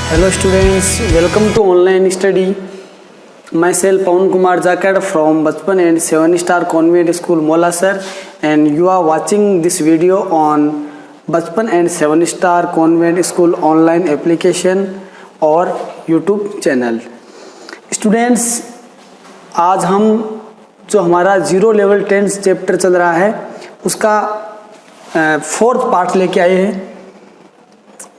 Hello students, welcome to online study. Myself Pawan Kumar Jakad from Bachpan and 7-star Convent School Molasar, and you are watching this video on Bachpan and 7-star Convent School online application और YouTube channel. Students, आज हम जो हमारा zero level tense chapter चल रहा है उसका 4th part लेके आए हैं.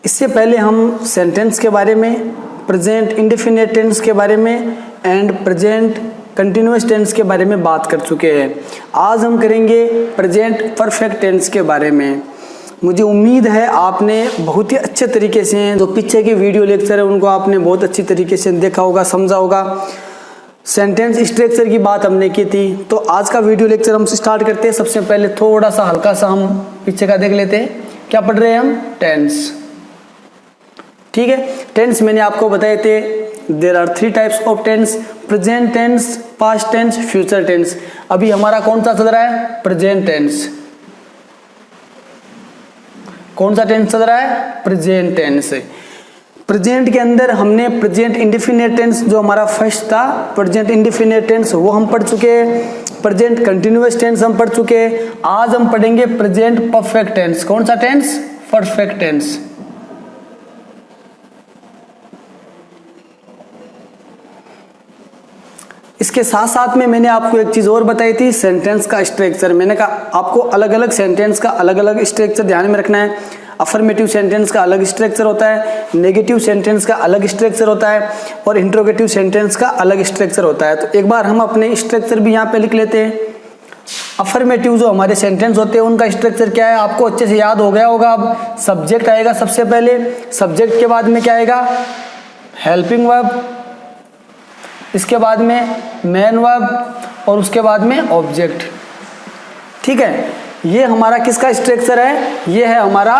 इससे पहले हम सेंटेंस के बारे में, प्रेजेंट इंडेफिनिट टेंस के बारे में एंड प्रेजेंट कंटिन्यूअस टेंस के बारे में बात कर चुके हैं. आज हम करेंगे प्रेजेंट परफेक्ट टेंस के बारे में. मुझे उम्मीद है आपने बहुत ही अच्छे तरीके से जो पीछे के वीडियो लेक्चर है उनको आपने बहुत अच्छी तरीके से देखा होगा, समझा होगा. सेंटेंस स्ट्रक्चर की बात हमने की थी, तो आज का वीडियो लेक्चर हम स्टार्ट करते हैं. सबसे पहले थोड़ा सा हल्का सा हम पीछे का देख लेते हैं. क्या पढ़ रहे हैं हम? टेंस. ठीक है, टेंस मैंने आपको बताए थे. There are 3 types of tense: present tense, past tense, future tense. अभी हमारा कौन सा चल रहा है? Present tense. कौन सा टेंस चल रहा है? Present tense. प्रेजेंट के अंदर हमने प्रेजेंट इंडेफिनिट टेंस जो हमारा फर्स्ट था, प्रेजेंट इंडेफिनिट टेंस, वो हम पढ़ चुके हैं. प्रेजेंट कंटिन्यूअस टेंस हम पढ़ चुके हैं. आज हम पढ़ेंगे प्रेजेंट परफेक्ट टेंस. कौन सा टेंस? Perfect tense. इसके साथ साथ में मैंने आपको एक चीज और बताई थी, सेंटेंस का स्ट्रक्चर. मैंने कहा आपको अलग अलग सेंटेंस का अलग अलग स्ट्रक्चर ध्यान में रखना है. अफर्मेटिव सेंटेंस का अलग स्ट्रक्चर होता है, नेगेटिव सेंटेंस का अलग स्ट्रक्चर होता है और इंट्रोगेटिव सेंटेंस का अलग स्ट्रक्चर होता है. तो एक बार हम अपने स्ट्रक्चर भी यहाँ पे लिख लेते हैं. अफर्मेटिव जो हमारे सेंटेंस होते हैं उनका स्ट्रक्चर क्या है, आपको अच्छे से याद हो गया होगा. अब सब्जेक्ट आएगा सबसे पहले, सब्जेक्ट के बाद में क्या आएगा? हेल्पिंग वर्ब, इसके बाद में मेन वर्ब और उसके बाद में ऑब्जेक्ट. ठीक है, ये हमारा किसका स्ट्रक्चर है? ये है हमारा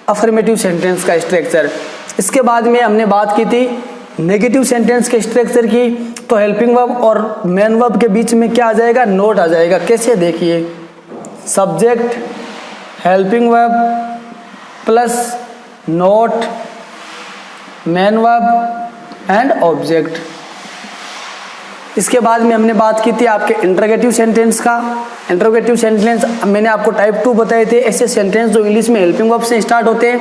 अफर्मेटिव सेंटेंस का स्ट्रक्चर. इसके बाद में हमने बात की थी नेगेटिव सेंटेंस के स्ट्रक्चर की. तो हेल्पिंग वर्ब और मेन वर्ब के बीच में क्या आ जाएगा? नोट आ जाएगा. कैसे? देखिए, subject, helping verb plus note, main verb and object. इसके बाद में हमने बात की थी आपके इंट्रोगेटिव सेंटेंस का. इंट्रोगेटिव सेंटेंस मैंने आपको टाइप 2 बताए थे, ऐसे सेंटेंस जो इंग्लिश में हेल्पिंग वर्ब से स्टार्ट होते हैं,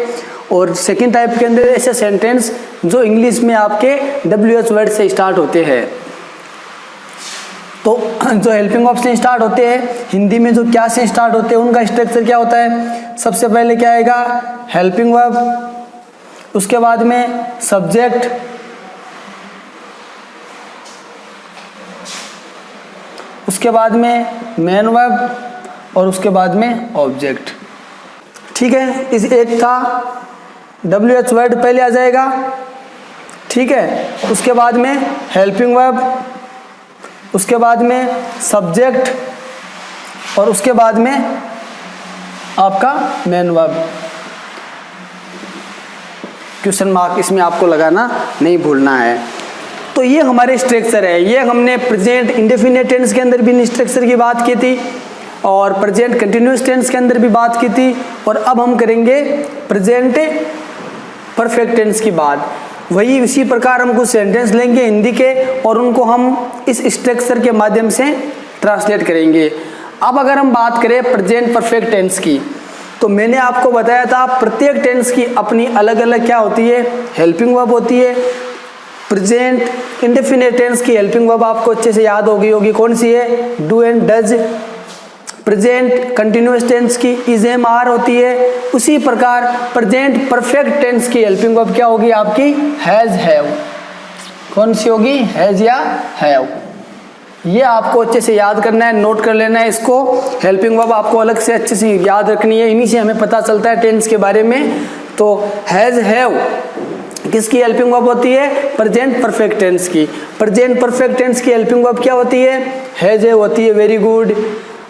और सेकंड टाइप के अंदर ऐसे सेंटेंस जो इंग्लिश में आपके WH वर्ड से स्टार्ट होते हैं. तो जो हेल्पिंग वर्ब से स्टार्ट होते हैं, हिंदी में जो क्या से स्टार्ट होते हैं उनका स्ट्रक्चर क्या होता है? सबसे पहले क्या आएगा? हेल्पिंग वर्ब, उसके बाद में सब्जेक्ट, उसके बाद में मेन वर्ब और उसके बाद में ऑब्जेक्ट. ठीक है, इस एक था WH वर्ड पहले आ जाएगा. ठीक है, उसके बाद में हेल्पिंग वर्ब, उसके बाद में सब्जेक्ट और उसके बाद में आपका मेन वर्ब. क्वेश्चन मार्क इसमें आपको लगाना नहीं भूलना है. तो ये हमारे स्ट्रक्चर है. ये हमने प्रेजेंट इंडेफिनिट टेंस के अंदर भी स्ट्रक्चर की बात की थी और प्रेजेंट कंटिन्यूअस टेंस के अंदर भी बात की थी, और अब हम करेंगे प्रेजेंट परफेक्ट टेंस की बात. वही इसी प्रकार हम कुछ सेंटेंस लेंगे हिंदी के और उनको हम इस स्ट्रक्चर के माध्यम से ट्रांसलेट करेंगे. अब अगर हम बात करें प्रेजेंट परफेक्ट टेंस की, तो मैंने आपको बताया था प्रत्येक टेंस की अपनी अलग अलग क्या होती है? हेल्पिंग वर्ब होती है. प्रेजेंट इंडेफिनिट टेंस की हेल्पिंग वर्ब आपको अच्छे से याद होगी. कौन सी है? Do and does. Present continuous tense की इज, एम, आर होती है. उसी प्रकार प्रेजेंट परफेक्ट टेंस की हेल्पिंग वर्ब क्या होगी आपकी? Has, have. कौन सी होगी? हैज या हैव. ये आपको अच्छे से याद करना है, नोट कर लेना है इसको. हेल्पिंग वर्ब आपको अलग से अच्छे से याद रखनी है, इन्हीं से हमें पता चलता है टेंस के बारे में. तो हैज, हैव किसकी हेल्पिंग वर्ब होती है? प्रेजेंट परफेक्ट टेंस की. प्रेजेंट परफेक्ट टेंस की हेल्पिंग वर्ब क्या होती है? हैज, हैव होती है. Very good.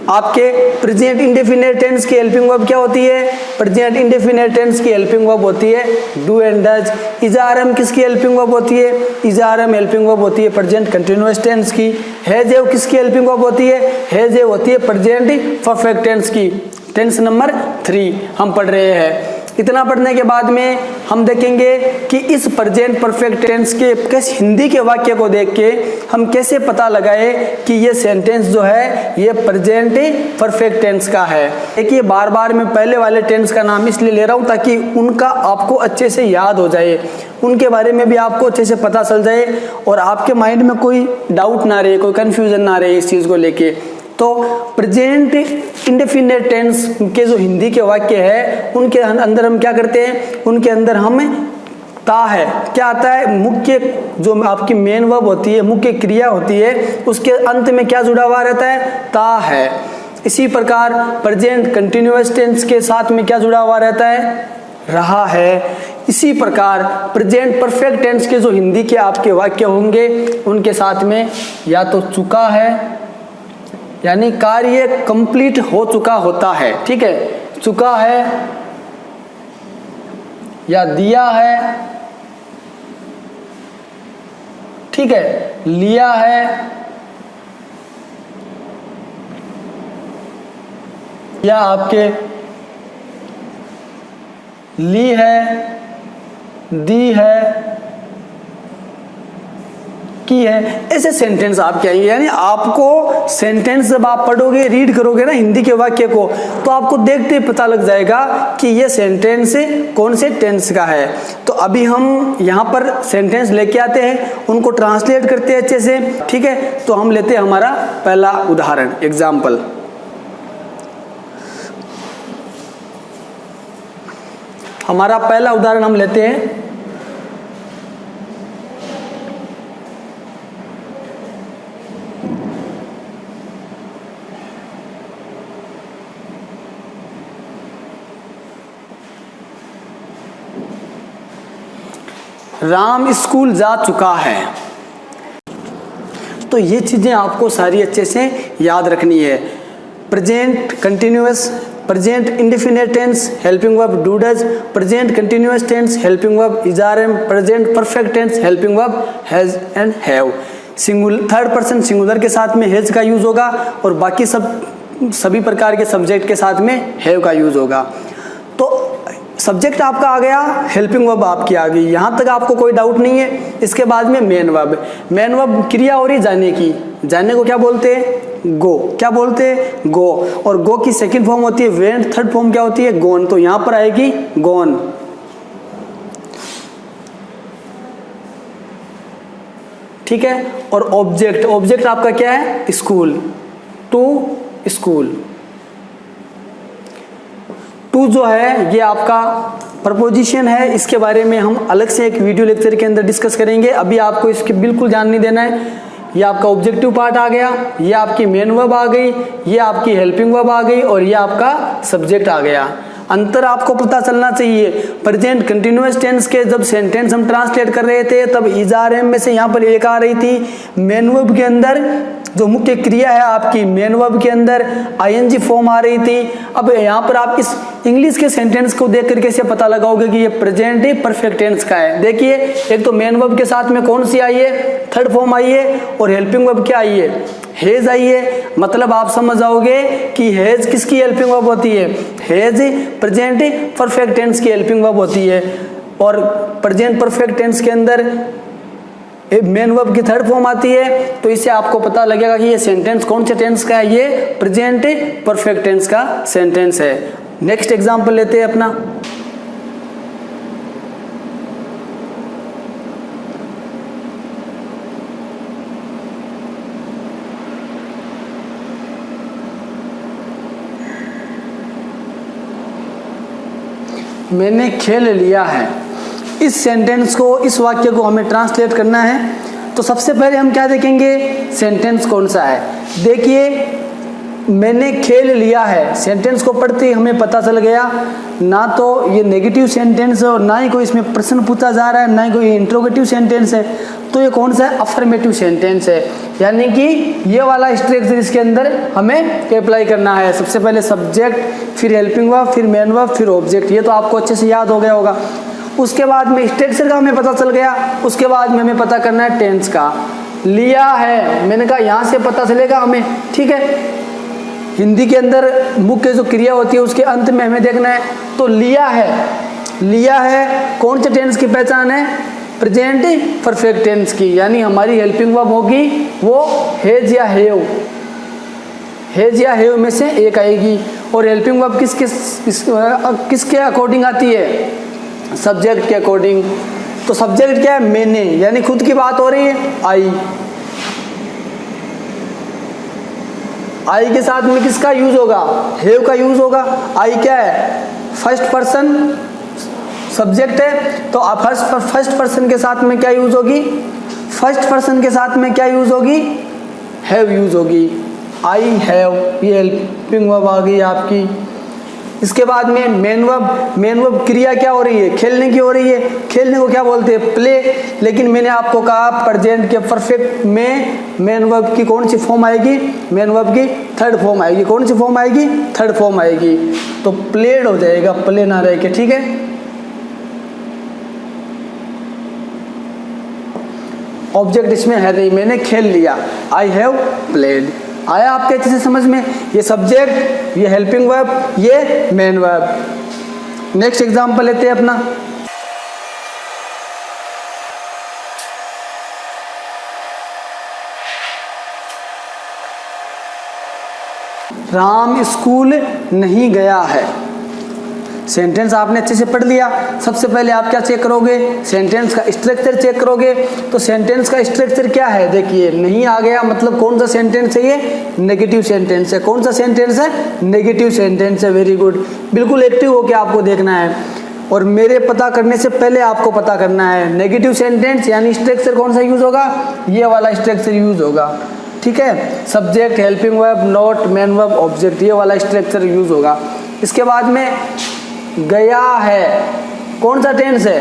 आपके प्रेजेंट इंडेफिनिट टेंस की हेल्पिंग वर्ब क्या होती है? प्रेजेंट इंडेफिनिट टेंस की हेल्पिंग वर्ब होती है do and does. Is, are, am किसकी हेल्पिंग वर्ब होती है? Is, are, am helping verb होती है प्रेजेंट कंटिन्यूअस टेंस की. हैज, हैव किसकी हेल्पिंग वर्ब होती है? हैज, हैव होती है प्रेजेंट परफेक्ट टेंस की. टेंस नंबर 3 हम पढ़ रहे हैं. इतना पढ़ने के बाद में हम देखेंगे कि इस प्रेजेंट परफेक्ट टेंस के किस हिंदी के वाक्य को देख के हम कैसे पता लगाए कि ये सेंटेंस जो है ये प्रेजेंट परफेक्ट टेंस का है। देखिए बार बार मैं पहले वाले टेंस का नाम इसलिए ले रहा हूँ ताकि उनका आपको अच्छे से याद हो जाए, उनके बारे में भी आपको अच्छे से पता चल जाए और आपके माइंड में कोई डाउट ना रहे, कोई कन्फ्यूजन ना रहे इस चीज़ को लेके। तो प्रेजेंट इंडेफिनिट टेंस के जो हिंदी के वाक्य है उनके अंदर हम क्या करते हैं, उनके अंदर हम ता है क्या आता है, मुख्य जो आपकी मेन वर्ब होती है, मुख्य क्रिया होती है, उसके अंत में क्या जुड़ा हुआ रहता है, ता है। इसी प्रकार प्रेजेंट कंटिन्यूअस टेंस के साथ में क्या जुड़ा हुआ रहता है, रहा है। इसी प्रकार प्रेजेंट परफेक्ट टेंस के जो हिंदी के आपके वाक्य होंगे उनके साथ में या तो चुका है यानी कार्य कंप्लीट हो चुका होता है, ठीक है, चुका है या दिया है, ठीक है, लिया है या आपके ली है, दी है, की है, ऐसे सेंटेंस आपके आएंगे। यानी आपको सेंटेंस जब आप पढ़ोगे, रीड करोगे ना हिंदी के वाक्य को, तो आपको देखते ही पता लग जाएगा कि ये सेंटेंस कौन से टेंस का है। तो अभी हम यहाँ पर सेंटेंस लेके आते हैं, उनको ट्रांसलेट करते हैं अच्छे से, ठीक है। तो हम लेते हैं हमारा पहला उदाहरण, एग्जाम्पल। हमारा पहला उदाहरण हम लेते हैं राम स्कूल जा चुका है। तो ये चीजें आपको सारी अच्छे से याद रखनी है। Present continuous, present indefinite tense, helping verb do does, present continuous tense, helping verb is are am, present perfect tense, helping verb has and have. Third person singular के साथ में हैज का यूज होगा और बाकी सभी प्रकार के सब्जेक्ट के साथ में हैव का यूज होगा। तो सब्जेक्ट आपका आ गया, हेल्पिंग वर्ब आपकी आ गई, यहाँ तक आपको कोई डाउट नहीं है। इसके बाद में मेन वर्ब, मेन वर्ब क्रिया हो रही जाने की, जाने को क्या बोलते हैं, गो, क्या बोलते हैं, गो। और गो की सेकंड फॉर्म होती है वेंट, थर्ड फॉर्म क्या होती है, गोन। तो यहाँ पर आएगी गोन। ठीक है। और ऑब्जेक्ट, ऑब्जेक्ट आपका क्या है, स्कूल, टू स्कूल। टू जो है ये आपका प्रपोजिशन है, इसके बारे में हम अलग से एक वीडियो लेक्चर के अंदर डिस्कस करेंगे। अभी आपको इसके बिल्कुल ध्यान नहीं देना है। ये आपका ऑब्जेक्टिव पार्ट आ गया, ये आपकी मेन वर्ब आ गई, ये आपकी हेल्पिंग वर्ब आ गई और ये आपका सब्जेक्ट आ गया। अंतर आपको पता चलना चाहिए। प्रेजेंट कंटिन्यूअस टेंस के जब सेंटेंस हम ट्रांसलेट कर रहे थे तब इज आर एम में से यहाँ पर एक आ रही थी। मेन वर्ब के अंदर जो मुख्य क्रिया है आपकी, मेन वर्ब के अंदर आईएनजी फॉर्म आ रही थी। अब यहाँ पर आप इस इंग्लिश के सेंटेंस को देख कर कैसे पता लगाओगे कि ये प्रेजेंट ही परफेक्ट टेंस का है। देखिए एक तो मेन वर्ब के साथ में कौन सी आई है, थर्ड फॉर्म आई है, और हेल्पिंग वर्ब क्या आई है, हेज आई है। मतलब आप समझ जाओगे कि हेज किसकी हेल्पिंग वर्ब होती है, हेज प्रेजेंट परफेक्ट टेंस की हेल्पिंग वर्ब होती है। और प्रेजेंट परफेक्ट टेंस के अंदर मेन वर्ब की थर्ड फॉर्म आती है। तो इससे आपको पता लगेगा कि ये सेंटेंस कौन से टेंस का है, ये प्रेजेंट परफेक्ट टेंस का सेंटेंस है। नेक्स्ट एग्जांपल लेते हैं अपना। मैंने खेल लिया है। इस सेंटेंस को, इस वाक्य को हमें ट्रांसलेट करना है। तो सबसे पहले हम क्या देखेंगे, सेंटेंस कौन सा है। देखिए मैंने खेल लिया है, सेंटेंस को पढ़ते ही हमें पता चल गया ना तो ये नेगेटिव सेंटेंस है और ना ही कोई इसमें प्रश्न पूछा जा रहा है, ना ही कोई इंट्रोगेटिव सेंटेंस है। तो ये कौन सा है, अफर्मेटिव सेंटेंस है। यानी कि ये वाला स्ट्रक्चर इसके अंदर हमें अप्लाई करना है। सबसे पहले सब्जेक्ट, फिर हेल्पिंग वर्ब, फिर मेन वर्ब, फिर ऑब्जेक्ट। ये तो आपको अच्छे से याद हो गया होगा। उसके बाद में स्ट्रक्चर का हमें पता चल गया। उसके बाद में हमें पता करना है टेंस का। लिया है, मैंने कहा यहाँ से पता चलेगा हमें, ठीक है। हिंदी के अंदर मुख्य जो क्रिया होती है उसके अंत में हमें देखना है। तो लिया है, लिया है, कौन से टेंस की पहचान है? प्रेजेंट परफेक्ट टेंस की, यानी हमारी हेल्पिंग वर्ब होगी वो हैज या हैव, हैज या हैव में से एक आएगी। और हेल्पिंग वर्ब किसके अकॉर्डिंग आती है? सब्जेक्ट के अकॉर्डिंग। तो सब्जेक्ट क्या है? मैंने, यानी खुद की बात हो रही है, आई। आई के साथ में किसका यूज होगा? हैव का यूज होगा। आई क्या है? फर्स्ट पर्सन सब्जेक्ट है, तो फर्स्ट पर्सन के साथ में क्या यूज होगी? फर्स्ट पर्सन के साथ में क्या यूज होगी? हैव यूज होगी। आई हैव, ये हेल्पिंग वर्ब आ गई आपकी। इसके बाद में मेन वर्ब, मेन वर्ब क्रिया क्या हो रही है? खेलने की हो रही है। खेलने को क्या बोलते हैं? प्ले। लेकिन मैंने आपको कहा प्रेजेंट के परफेक्ट में मेन वर्ब की कौन सी फॉर्म आएगी? मेन वर्ब की थर्ड फॉर्म आएगी। कौन सी फॉर्म आएगी? थर्ड फॉर्म आएगी। तो प्लेड हो जाएगा, प्ले ना रह के, ठीक है। ऑब्जेक्ट इसमें है नहीं, मैंने खेल लिया, आई हैव प्लेड। आया आपके अच्छे से समझ में? ये सब्जेक्ट, ये हेल्पिंग वर्ब, ये मेन वर्ब। नेक्स्ट एग्जांपल लेते हैं अपना। राम स्कूल नहीं गया है। सेंटेंस आपने अच्छे से पढ़ लिया। सबसे पहले आप क्या चेक करोगे? सेंटेंस का स्ट्रक्चर चेक करोगे। तो सेंटेंस का स्ट्रक्चर क्या है? देखिए, नहीं आ गया मतलब कौन सा सेंटेंस है? ये नेगेटिव सेंटेंस है। कौन सा सेंटेंस है? नेगेटिव सेंटेंस है। वेरी गुड, बिल्कुल एक्टिव होकर आपको देखना है और मेरे पता करने से पहले आपको पता करना है। नेगेटिव सेंटेंस यानी स्ट्रक्चर कौन सा यूज होगा? ये वाला स्ट्रक्चर यूज होगा, ठीक है। Subject, helping verb, not, main verb, object, ये वाला स्ट्रक्चर यूज होगा। इसके बाद में गया है, कौन सा टेंस है?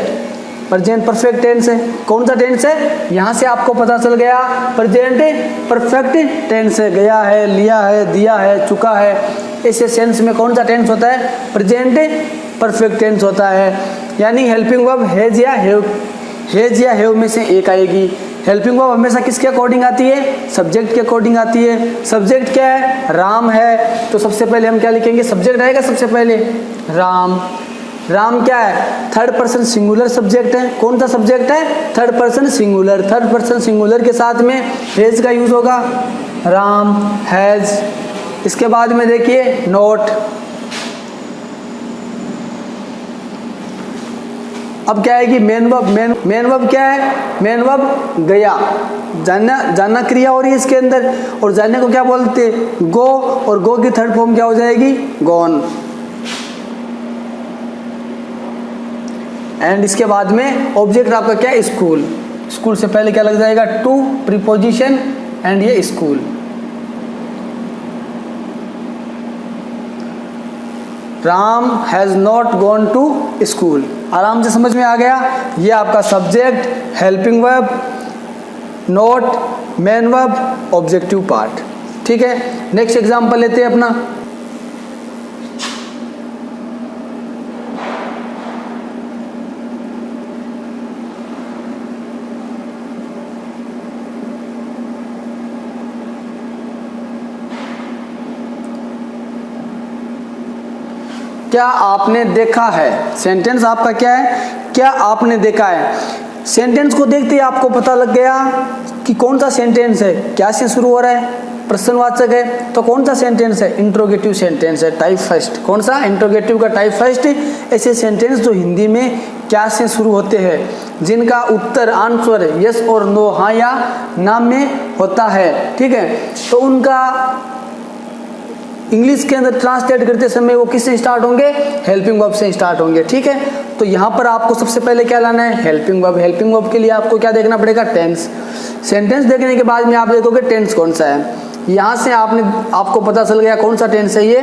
प्रेजेंट परफेक्ट टेंस है। कौन सा टेंस है? यहां से आपको पता चल गया, प्रेजेंट परफेक्ट टेंस है। गया है, लिया है, दिया है, चुका है, ऐसे सेंस में कौन सा टेंस होता है? प्रेजेंट परफेक्ट टेंस होता है। यानी हेल्पिंग वर्ब हैज या हैव, हैज या हैव में से एक आएगी। हेल्पिंग वर्ब हमेशा किसके अकॉर्डिंग आती है? सब्जेक्ट के अकॉर्डिंग आती है। सब्जेक्ट क्या है? राम है, तो सबसे पहले हम क्या लिखेंगे? सब्जेक्ट आएगा सबसे पहले, राम। राम क्या है? थर्ड पर्सन सिंगुलर सब्जेक्ट है। कौन सा सब्जेक्ट है? Third person singular. Third person singular के साथ में हैज का यूज होगा, राम हैज। इसके बाद में देखिए नोट। अब क्या आएगी? Main verb. मेन वर्ब क्या है? मेन वर्ब गया, जानना क्रिया हो रही है इसके अंदर, और जानने को क्या बोलते हैं? गो। और गो की थर्ड फॉर्म क्या हो जाएगी? गॉन। एंड इसके बाद में ऑब्जेक्ट आपका क्या है? स्कूल। स्कूल से पहले क्या लग जाएगा? टू, प्रीपोजिशन, एंड ये school. Ram has not gone to school. आराम से समझ में आ गया? ये आपका subject, helping verb, not, main verb, objective part, ठीक है। नेक्स्ट एग्जांपल लेते हैं अपना। क्या आपने देखा है? सेंटेंस आपका क्या है? क्या आपने देखा है। सेंटेंस को देखते ही आपको पता लग गया कि कौन सा सेंटेंस है, क्या से शुरू हो रहा है, प्रश्नवाचक है। तो कौन सा सेंटेंस है? इंट्रोगेटिव सेंटेंस है, टाइप फर्स्ट। कौन सा? इंट्रोगेटिव का टाइप फर्स्ट। ऐसे सेंटेंस जो हिंदी में क्या से शुरू होते हैं, जिनका उत्तर आंसर यस और नो, हाँ या ना में होता है, ठीक है, तो उनका इंग्लिश के अंदर ट्रांसलेट करते समय वो किससे स्टार्ट होंगे? हेल्पिंग वर्ब से स्टार्ट होंगे, ठीक है। तो यहाँ पर आपको सबसे पहले क्या लाना है? Helping verb. हेल्पिंग वर्ब के लिए आपको क्या देखना पड़ेगा? टेंस। सेंटेंस देखने के बाद में आप देखोगे टेंस कौन सा है। यहाँ से आपको पता चल गया कौन सा टेंस है, ये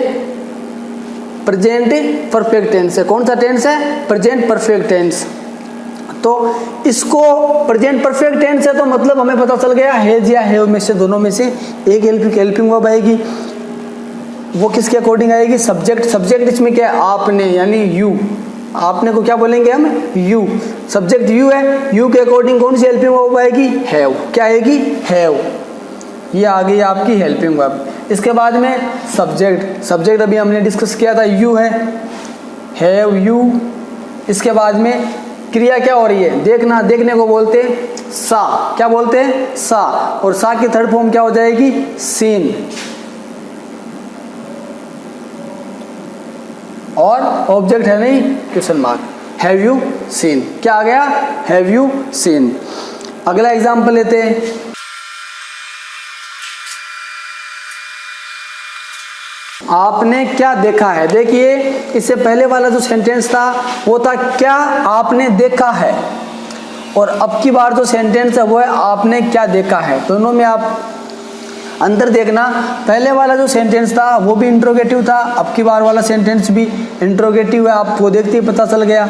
प्रेजेंट परफेक्ट टेंस है। कौन सा टेंस है? Present perfect tense. तो इसको प्रेजेंट परफेक्ट टेंस है तो मतलब हमें पता चल गया हैज या हैव में से दोनों में से एक हेल्पिंग वर्ब आएगी। वो किसके अकॉर्डिंग आएगी? सब्जेक्ट। सब्जेक्ट इसमें क्या है? आपने, यानी यू। आपने को क्या बोलेंगे हम? यू। सब्जेक्ट यू है, यू के अकॉर्डिंग कौन सी हेल्पिंग वर्ब आएगी? हैव। क्या आएगी? हैव। ये आ गई आपकी हेल्पिंग वर्ब। इसके बाद में सब्जेक्ट। सब्जेक्ट अभी हमने डिस्कस किया था, यू है, हैव यू, इसके बाद में क्रिया क्या हो रही है, देखना, देखने को बोलते हैं सा, क्या बोलते हैं सा, और सा की थर्ड फॉर्म क्या हो जाएगी सीन, और ऑब्जेक्ट है नहीं question mark, have you seen, क्या आ गया हैव यू सीन। अगला एग्जांपल लेते हैं, आपने क्या देखा है। देखिए इससे पहले वाला जो सेंटेंस था वो था क्या आपने देखा है, और अब की बार जो सेंटेंस है वो है आपने क्या देखा है। दोनों में आप अंतर देखना, पहले वाला जो सेंटेंस था वो भी इंट्रोगेटिव था, अब की बार वाला सेंटेंस भी इंट्रोगेटिव है, आपको देखते ही पता चल गया।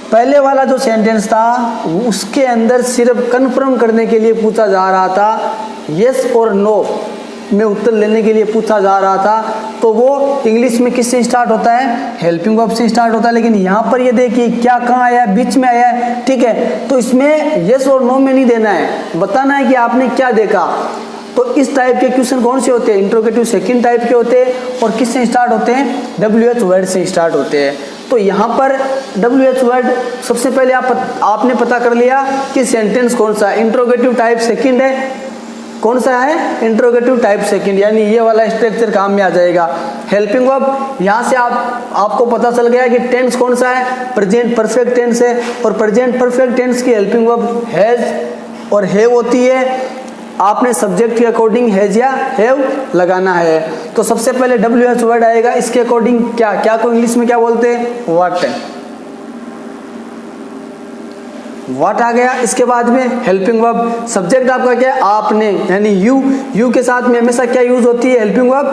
पहले वाला जो सेंटेंस था उसके अंदर सिर्फ कन्फर्म करने के लिए पूछा जा रहा था, यस और नो में उत्तर लेने के लिए पूछा जा रहा था, तो वो इंग्लिश में किससे स्टार्ट होता है, हेल्पिंग वर्ब से स्टार्ट होता है। लेकिन यहाँ पर ये देखिए क्या कहाँ आया है, बीच में आया है, ठीक है, तो इसमें यस और नो में नहीं देना है, बताना है कि आपने क्या देखा। तो इस टाइप के क्वेश्चन कौन से होते हैं, इंट्रोगेटिव सेकंड टाइप के होते हैं, और किससे स्टार्ट होते हैं, WH वर्ड से स्टार्ट होते हैं। तो यहाँ पर WH वर्ड सबसे पहले आपने पता कर लिया कि सेंटेंस कौन सा है, इंट्रोगेटिव टाइप सेकंड है, कौन सा है इंट्रोगेटिव टाइप सेकंड, यानी ये वाला स्ट्रक्चर काम में आ जाएगा। हेल्पिंग वर्ब यहाँ से आपको पता चल गया कि टेंस कौन सा है, प्रेजेंट परफेक्ट टेंस है, और प्रेजेंट परफेक्ट टेंस की हेल्पिंग वर्ब हैज और हैव होती है। आपने सब्जेक्ट के अकॉर्डिंग हैज या हैव लगाना है। तो सबसे पहले WH वर्ड आएगा, इसके अकॉर्डिंग क्या को इंग्लिश में क्या बोलते हैं, व्हाट आ गया। इसके बाद में हेल्पिंग वर्ब, सब्जेक्ट आपका क्या है, आपने, यानी यू के साथ में हमेशा क्या यूज होती है, helping verb,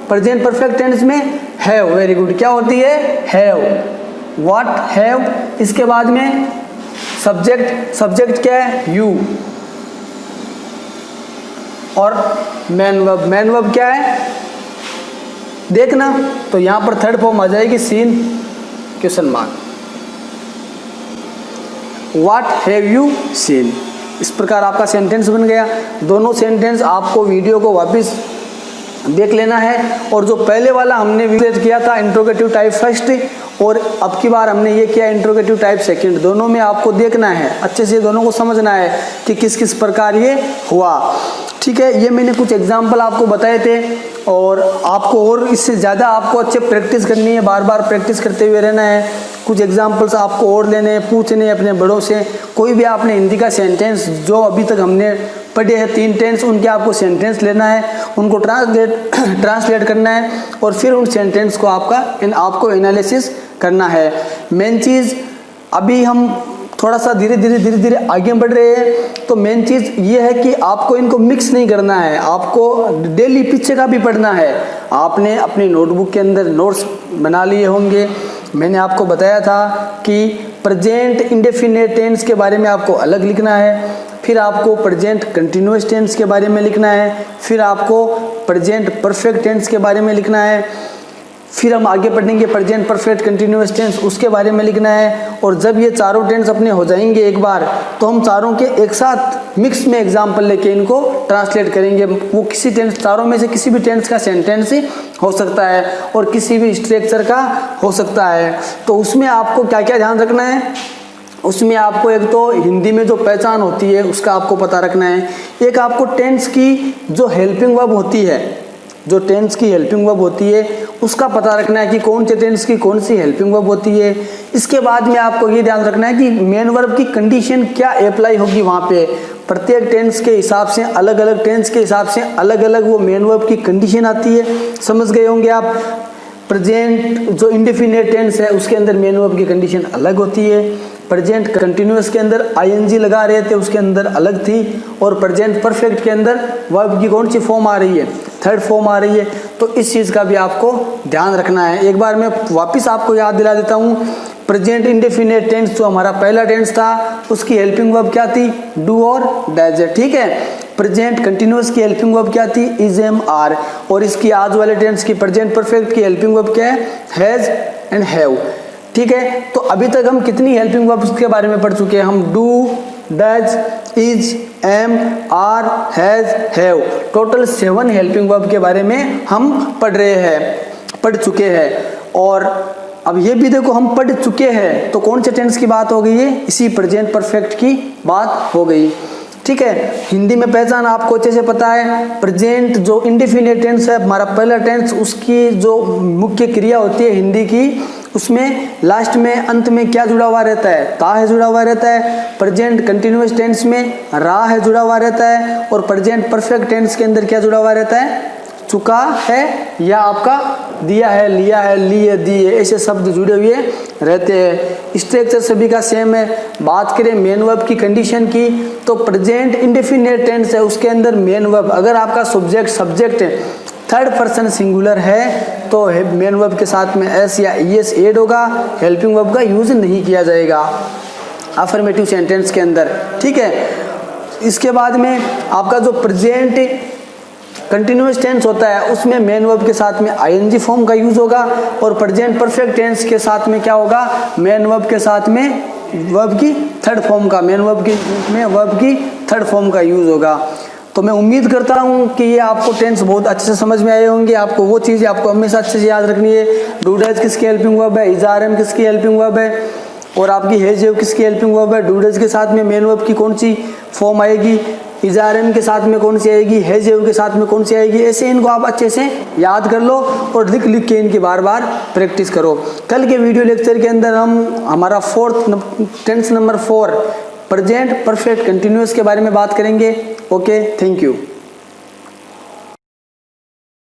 present perfect tense में हैव, वेरी गुड, क्या होती है हैव, व्हाट हैव। इसके बाद में सब्जेक्ट क्या है यू, और मैन वर्ब क्या है देखना, तो यहां पर थर्ड फॉर्म आ जाएगी scene question mark, what have you seen. इस प्रकार आपका सेंटेंस बन गया। दोनों सेंटेंस आपको वीडियो को वापस देख लेना है, और जो पहले वाला हमने विजिट किया था इंट्रोगेटिव टाइप फर्स्ट, और अब की बार हमने ये किया इंट्रोगेटिव टाइप सेकंड, दोनों में आपको देखना है, अच्छे से दोनों को समझना है कि किस किस प्रकार ये हुआ, ठीक है। ये मैंने कुछ एग्जाम्पल आपको बताए थे, और आपको और इससे ज़्यादा आपको अच्छे प्रैक्टिस करनी है, बार बार प्रैक्टिस करते हुए रहना है। कुछ एग्जाम्पल्स आपको और लेने हैं, पूछने अपने बड़ों से। कोई भी आपने हिंदी का सेंटेंस जो अभी तक हमने पढ़े हैं 3 टेंस, उनके आपको सेंटेंस लेना है, उनको ट्रांसलेट करना है, और फिर उन सेंटेंस को आपको एनालिसिस करना है। मेन चीज़ अभी हम थोड़ा सा धीरे धीरे आगे बढ़ रहे हैं, तो मेन चीज़ ये है कि आपको इनको मिक्स नहीं करना है, आपको डेली पीछे का भी पढ़ना है। आपने अपनी नोटबुक के अंदर नोट्स बना लिए होंगे, मैंने आपको बताया था कि प्रेजेंट इंडेफिनिट टेंस के बारे में आपको अलग लिखना है, फिर आपको प्रेजेंट कंटिन्यूअस टेंस के बारे में लिखना है, फिर आपको प्रेजेंट परफेक्ट टेंस के बारे में लिखना है, फिर हम आगे पढ़ेंगे प्रेजेंट परफेक्ट कंटिन्यूअस टेंस, उसके बारे में लिखना है। और जब ये चारों टेंस अपने हो जाएंगे एक बार, तो हम चारों के एक साथ मिक्स में एग्जाम्पल लेके इनको ट्रांसलेट करेंगे। वो किसी टेंस, चारों में से किसी भी टेंस का सेंटेंस हो सकता है, और किसी भी स्ट्रक्चर का हो सकता है। तो उसमें आपको क्या क्या ध्यान रखना है, उसमें आपको एक तो हिंदी में जो पहचान होती है उसका आपको पता रखना है, एक आपको टेंस की जो हेल्पिंग वर्ब होती है, जो टेंस की हेल्पिंग वर्ब होती है उसका पता रखना है कि कौन से टेंस की कौन सी हेल्पिंग वर्ब होती है। इसके बाद में आपको ये ध्यान रखना है कि मेन वर्ब की कंडीशन क्या अप्लाई होगी वहाँ पे। प्रत्येक टेंस के हिसाब से, अलग अलग टेंस के हिसाब से अलग अलग वो मेन वर्ब की कंडीशन आती है, समझ गए होंगे आप। प्रेजेंट जो इंडेफिनिट टेंस है उसके अंदर मेन वर्ब की कंडीशन अलग होती है, प्रेजेंट कंटिन्यूअस के अंदर ing लगा रहे थे उसके अंदर अलग थी, और प्रेजेंट परफेक्ट के अंदर वर्ब की कौन सी फॉर्म आ रही है, थर्ड फॉर्म आ रही है। तो इस चीज़ का भी आपको ध्यान रखना है। एक बार मैं वापस आपको याद दिला देता हूँ, प्रेजेंट इंडेफिनिट टेंस जो हमारा पहला टेंस था उसकी हेल्पिंग वर्ब क्या थी, डू और डज, ठीक है। प्रेजेंट कंटिन्यूअस की हेल्पिंग वर्ब क्या थी, इज एम आर, और इसकी आज वाले टेंस की प्रेजेंट परफेक्ट की हेल्पिंग वर्ब क्या है, हैज एंड हैव, ठीक है। तो अभी तक हम कितनी हेल्पिंग वर्ब्स के बारे में पढ़ चुके हैं, हम do, does, is, am, are, has, have, total 7 helping verb के बारे में हम पढ़ चुके हैं। और अब ये भी देखो हम पढ़ चुके हैं, तो कौन से टेंस की बात हो गई है, इसी प्रेजेंट परफेक्ट की बात हो गई। ठीक है, हिंदी में पहचान आपको अच्छे से पता है, प्रेजेंट जो इंडेफिनिट टेंस है हमारा पहला टेंस, उसकी जो मुख्य क्रिया होती है हिंदी की, उसमें लास्ट में अंत में क्या जुड़ा हुआ रहता है, ता है जुड़ा हुआ रहता है। प्रेजेंट कंटिन्यूअस टेंस में रा है जुड़ा हुआ रहता है, और प्रेजेंट परफेक्ट टेंस के अंदर क्या जुड़ा हुआ रहता है, चुका है या आपका दिया है, लिया है, लिए, दिए, ऐसे शब्द जुड़े हुए रहते हैं। स्ट्रक्चर सभी का सेम है। बात करें मेन वर्ब की कंडीशन की, तो प्रेजेंट इंडेफिनिट टेंस है, उसके अंदर मेन वर्ब, अगर आपका सब्जेक्ट थर्ड पर्सन सिंगुलर है तो मेन वर्ब के साथ में एस या ईएस ऐड होगा, हेल्पिंग वर्ब का यूज नहीं किया जाएगा अफर्मेटिव सेंटेंस के अंदर। ठीक है, इसके बाद में आपका जो प्रेजेंट कंटिन्यूअस टेंस होता है उसमें मेन वर्ब के साथ में आईएनजी फॉर्म का यूज होगा, और प्रेजेंट परफेक्ट टेंस के साथ में क्या होगा, मेन वर्ब के साथ में वर्ब की थर्ड फॉर्म का, मेन वर्ब के में वर्ब की थर्ड फॉर्म का यूज होगा। तो मैं उम्मीद करता हूँ कि ये आपको टेंस बहुत अच्छे से समझ में आए होंगे। आपको वो चीज़ें आपको हमेशा अच्छे से याद रखनी है, डू डज किसकी हेल्पिंग वर्ब है, इज आर एम किसकी हेल्पिंग वर्ब है, और आपकी हैज हैव किसकी हेल्पिंग वर्ब है, डू डज के साथ में मेन वर्ब की कौन सी फॉर्म आएगी, इज आर एम के साथ में कौन सी आएगी, हैज हैव के साथ में कौन सी आएगी। ऐसे इनको आप अच्छे से याद कर लो और लिख लिख के इनकी बार बार प्रैक्टिस करो। कल के वीडियो लेक्चर के अंदर हम हमारा tense number 4 present perfect continuous के बारे में बात करेंगे। Okay, thank you.